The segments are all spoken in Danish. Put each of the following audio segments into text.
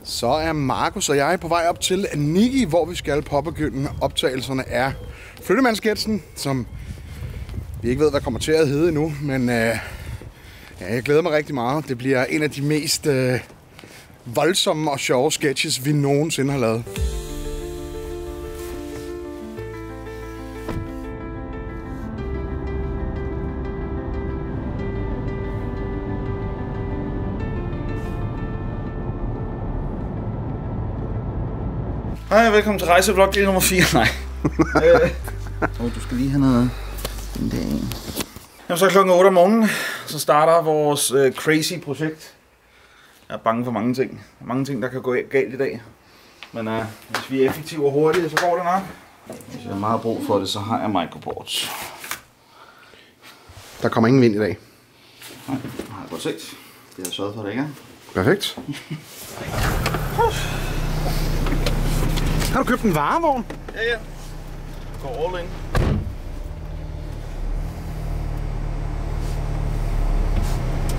Så er Markus og jeg på vej op til Niki, hvor vi skal påbegynde optagelserne af Flyttemandssketchen, som vi ikke ved, hvad kommer til at hedde endnu, men jeg glæder mig rigtig meget. Det bliver en af de mest voldsomme og sjove sketches, vi nogensinde har lavet. Hej, velkommen til rejsevlog del nummer 4. Nej. Du skal lige have noget. Jamen, så er klokken 8 om morgenen. Så starter vores crazy projekt. Jeg er bange for mange ting. Mange ting, der kan gå galt i dag. Men hvis vi er effektive og hurtige, så går det nok. Hvis jeg har meget brug for det, så har jeg microboards. Der kommer ingen vind i dag. Nej, det har jeg godt set. Det har jeg sørget for, det ikke er. Perfekt. Har du købt en varevogn? Ja. Går all in.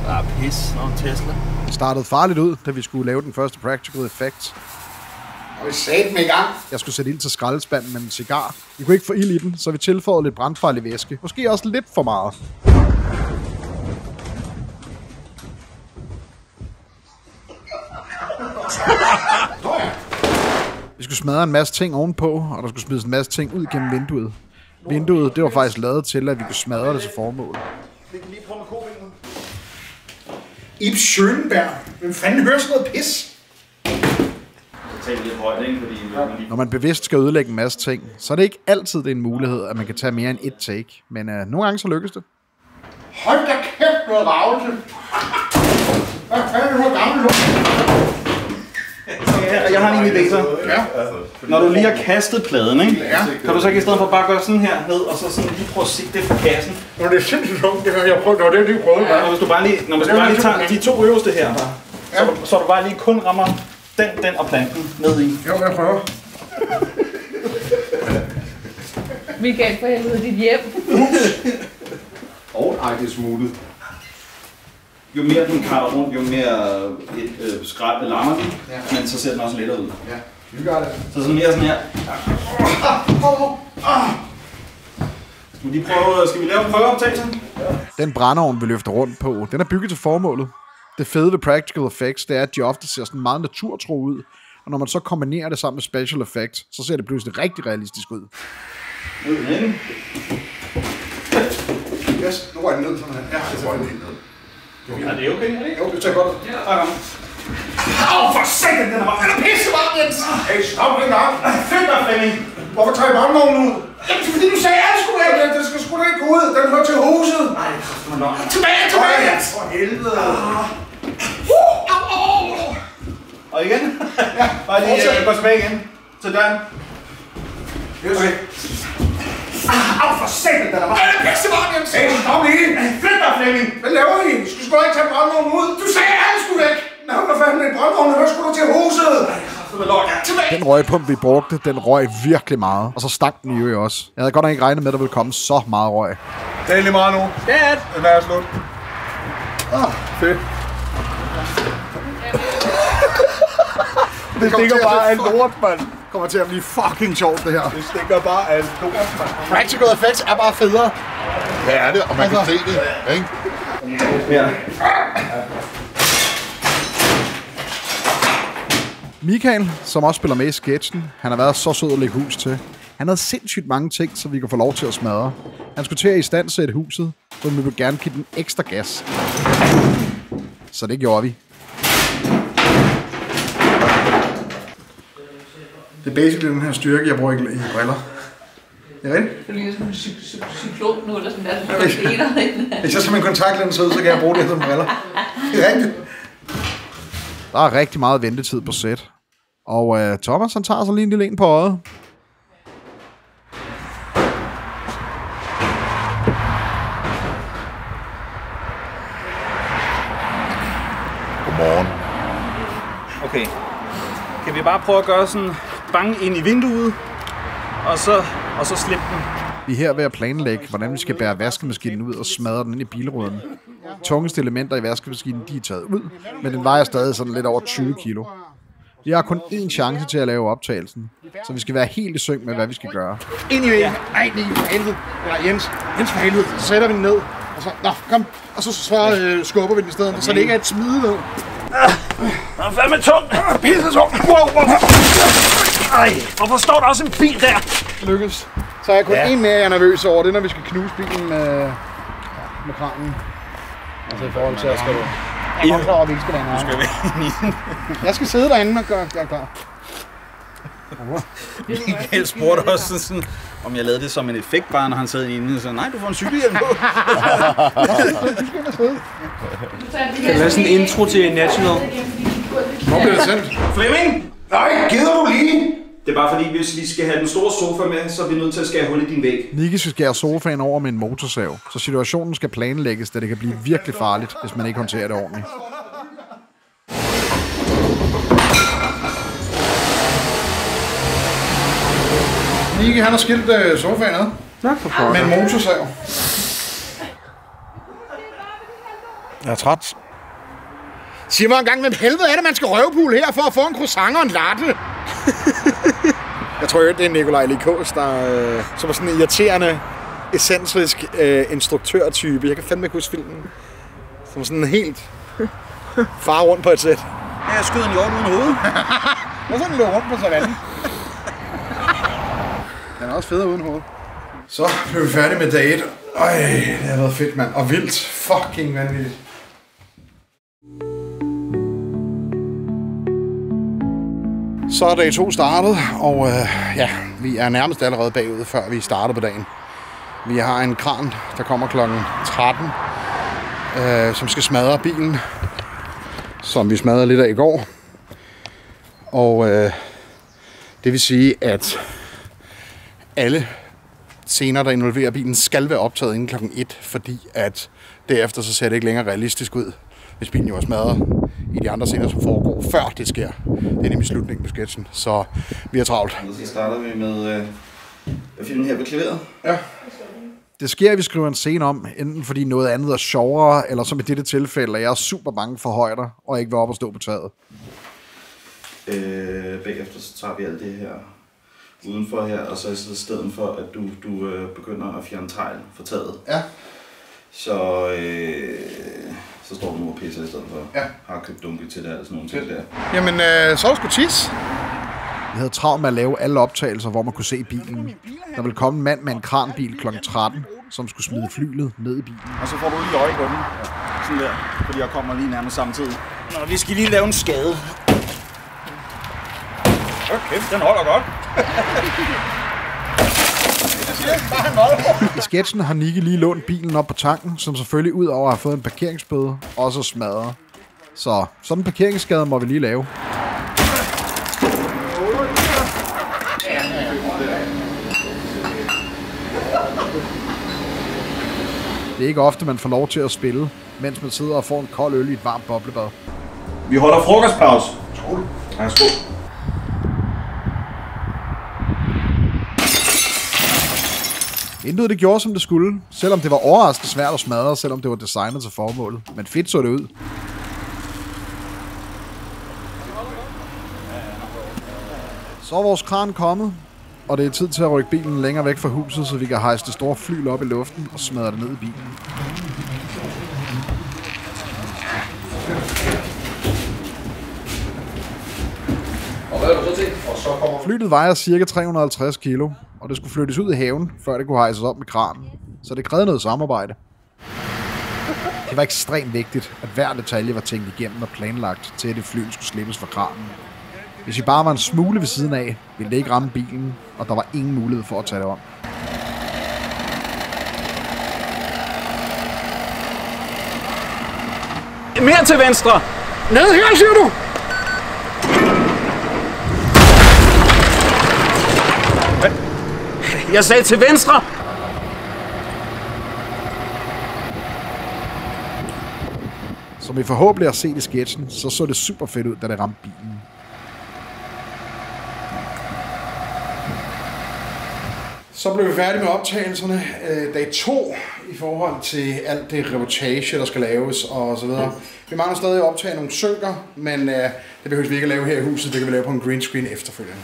Der er pis og en Tesla. Det startede farligt ud, da vi skulle lave den første practical effect. Og vi satte med i gang. Jeg skulle sætte ild til skraldespanden med en cigar. Vi kunne ikke få ild i den, så vi tilføjede lidt brandfarlig væske. Måske også lidt for meget. Vi skulle smadre en masse ting ovenpå, og der skulle smides en masse ting ud gennem vinduet. Vinduet, det var faktisk lavet til, at vi kunne smadre det til formål. Vi kan lige prøve med kobenet. Ib Schönberg. Hvem fanden hører sådan noget pis? Lidt højt, ikke? Fordi Når man bevidst skal ødelægge en masse ting, så er det ikke altid det er en mulighed, at man kan tage mere end et take. Men nogle gange så lykkes det. Hold da kæft noget ravelse! Hvad fanden er du gammel lort? Jeg har en idé så. Ja. Når du lige har kastet pladen, ikke? Ja. Kan du så ikke i stedet for bare gøre sådan her ned, og så sådan lige prøve at sigte det fra kassen? Nå, det er sindssygt tungt, det har jeg prøvet, og det er det, prøvet. Ja, hvis du bare lige tager de to øverste her, så du bare lige kun rammer den og planten ned i. Jo, jeg prøver. Michael, for helvede, dit hjem. Ej, det er smuttet. Jo mere den kratter rundt, jo mere skrald lammer den, men så ser den også lettere ud. Ja, vi gør det. Så sådan mere sådan her. Skal vi lave en prøveoptagelse? Ja. Den brændeovn, vi løfter rundt på, den er bygget til formålet. Det fede ved practical effects, det er, at de ofte ser sådan meget naturtro ud. Og når man så kombinerer det sammen med special effects, så ser det pludselig rigtig realistisk ud. Ned den ende. Yes, nu er den ned sådan her. Ja, det er den ned. Er det okay, er det ikke? Jo, det tager godt ud. Ja, au, for satan, den er bare... Den er pissevarm, Jens! Hey, stop en gang! Fedt dig, Flemming! Hvorfor tager I brandvognen ud? Jamen, fordi du sagde, at jeg skulle have den. Den skal sgu da ikke gå ud. Den hører til huset. Nej, det er kraftigt nok. Tilbage, Jens! For helvede! Og igen? Ja. Bare lige gå tilbage igen. Til døren. Okay. Au, for satan, den er bare... Den er pissevarm, Jens! Hey, stop lige! Flyt dig, Flemming! Hvad laver I? Du skulle sgu da ikke tage brandvognen ud. Du sagde, at alle skulle væk. Nå, hvad fanden er en brandvogn? Den hører sgu da til huset. Den røgpump, vi brugte, den røg virkelig meget. Og så stank den jo også. Jeg havde godt nok ikke regnet med, at der ville komme så meget røg. Det er lige meget nu. Dad! Den er slut. Fedt. Det stikker bare af lort, mand. Det kommer til at blive fucking sjovt, det her. Det stikker bare af lort, mand. Practical effects er bare federe. Hvad er det? Og man kan se det, ikke? Ja. Michael, som også spiller med i sketchen, han har været så sød at lægge hus til. Han havde sindssygt mange ting, så vi kunne få lov til at smadre. Han skulle til at istandsætte huset, så vi ville gerne give den ekstra gas. Så det gjorde vi. Det er basically den her styrke, jeg bruger i briller. Er det rigtigt? Det ligner som en cyklon nu, eller sådan der. Hvis jeg skal med en kontaktlinse ud, så kan jeg bruge det som briller. Det er rigtigt. Der er rigtig meget ventetid på set. Og Thomas, han tager så lige en lille en på øjet. Godmorgen. Okay. Kan vi bare prøve at gøre sådan bange ind i vinduet, og så slippe den? Vi er her ved at planlægge, hvordan vi skal bære vaskemaskinen ud og smadre den ind i bilruden. Tungeste elementer i vaskemaskinen, de er taget ud, men den vejer stadig sådan lidt over 20 kilo. Jeg har kun én chance til at lave optagelsen, så vi skal være helt i synk med, hvad vi skal gøre. Ind i væggen. Ej, det er for helvede. Ja, Jens for helvede. Så sætter vi den ned. Og så, kom. Og så skubber vi den i stedet, så det ikke er et smide ned. Den er fandme tung. Pisse tung. Wow. Ej, hvorfor står der også en bil der? Lykkes. Så er jeg kun én mere, jeg er nervøs over. Det er, når vi skal knuse bilen med kranen. Altså i forhold til at skal... Jeg er klar over, at vi ikke skal derinde. Du skal være Jeg skal sidde derinde og gøre klar. Michael spurgte også sådan, om jeg lavede det som en effekt bare, når han sad inde. Så nej, du får en cykelhjelm på. Du skal ind sidde. Kan du lave sådan en intro til National? Hvor bliver det sendt? Flemming! Nej, gider du lige? Det er bare fordi, hvis vi skal have den store sofa med, så er vi nødt til at skære hul i din væg. Nicky skal skære sofaen over med en motorsav, så situationen skal planlægges, da det kan blive virkelig farligt, hvis man ikke håndterer det ordentligt. Nicky, han har skilt sofaen ad. Nok for pokker. Med en motorsav. Jeg er træt. Sig mig engang, hvem helvede er det, man skal røvpule her for at få en croissant og en latte? Jeg tror ikke, det er Nikolaj Likås, der som er sådan en irriterende, excentrisk instruktørtype. Jeg kan fandme ikke huske filmen. Som sådan en helt far rundt på et sæt. Ja, jeg skød en hjort uden hoved. Og sådan løb rundt på savannen. Den er også federe uden hoved. Så blev vi færdige med dag 1. Øj, det har været fedt, mand. Og vildt. Fucking vanvittigt. Så er dag 2 startet, og ja, vi er nærmest allerede bagud, før vi starter på dagen. Vi har en kran, der kommer kl. 13, som skal smadre bilen, som vi smadrede lidt af i går. Og det vil sige, at alle scener, der involverer bilen, skal være optaget inden kl. 1, fordi at derefter så ser det ikke længere realistisk ud, hvis bilen jo er smadret i de andre scener, som foregår, før det sker. Det er nemlig slutningen på sketchen, så vi er travlt. Så starter vi med filmen her på klaveret. Ja. Det sker, at vi skriver en scene om, enten fordi noget andet er sjovere, eller som i dette tilfælde, at jeg er super bange for højder, og ikke vil op og stå på taget. Bagefter så tager vi alt det her udenfor her, og så i stedet for, at du begynder at fjerne tegl for taget. Ja. Så står du nu og pisser i stedet for. Ja. Har købt dunke til det, eller sådan nogle ting der. Jamen, så er du sgu tis. Vi havde travlt med at lave alle optagelser, hvor man kunne se bilen. Der ville komme en mand med en kranbil kl. 13, som skulle smide flylet ned i bilen. Og så får du lige øje på den. Sådan der. Fordi jeg kommer lige nærmest samtidig. Nå, vi skal lige lave en skade. Okay, den holder godt. I sketchen har Nicky lige lånt bilen op på tanken, som selvfølgelig ud over at have fået en parkeringsbøde, også smadret. Så sådan en parkeringsskade må vi lige lave. Det er ikke ofte, man får lov til at spille, mens man sidder og får en kold øl i et varmt boblebad. Vi holder frokostpause. Skål. Ja, skål. Intet det gjorde, som det skulle, selvom det var overraskende svært at smadre, selvom det var designet til formålet. Men fedt så det ud. Så er vores kran kommet, og det er tid til at rykke bilen længere væk fra huset, så vi kan hejse det store flyl op i luften og smadre det ned i bilen. Flyet vejer ca. 350 kilo, og det skulle flyttes ud i haven, før det kunne hejses op med kranen. Så det krævede noget samarbejde. Det var ekstremt vigtigt, at hver detalje var tænkt igennem og planlagt til, at det fly skulle slippes fra kranen. Hvis vi bare var en smule ved siden af, ville det ikke ramme bilen, og der var ingen mulighed for at tage det om. Mere til venstre! Ned her, siger du! Jeg sagde til venstre! Som vi forhåbentlig har set i sketchen, så det super fedt ud, da det ramte bilen. Så blev vi færdige med optagelserne. Dag 2 i forhold til alt det reportage, der skal laves og så videre. Vi mangler stadig at optage nogle synker, men det behøver vi ikke at lave her i huset. Det kan vi lave på en green screen efterfølgende.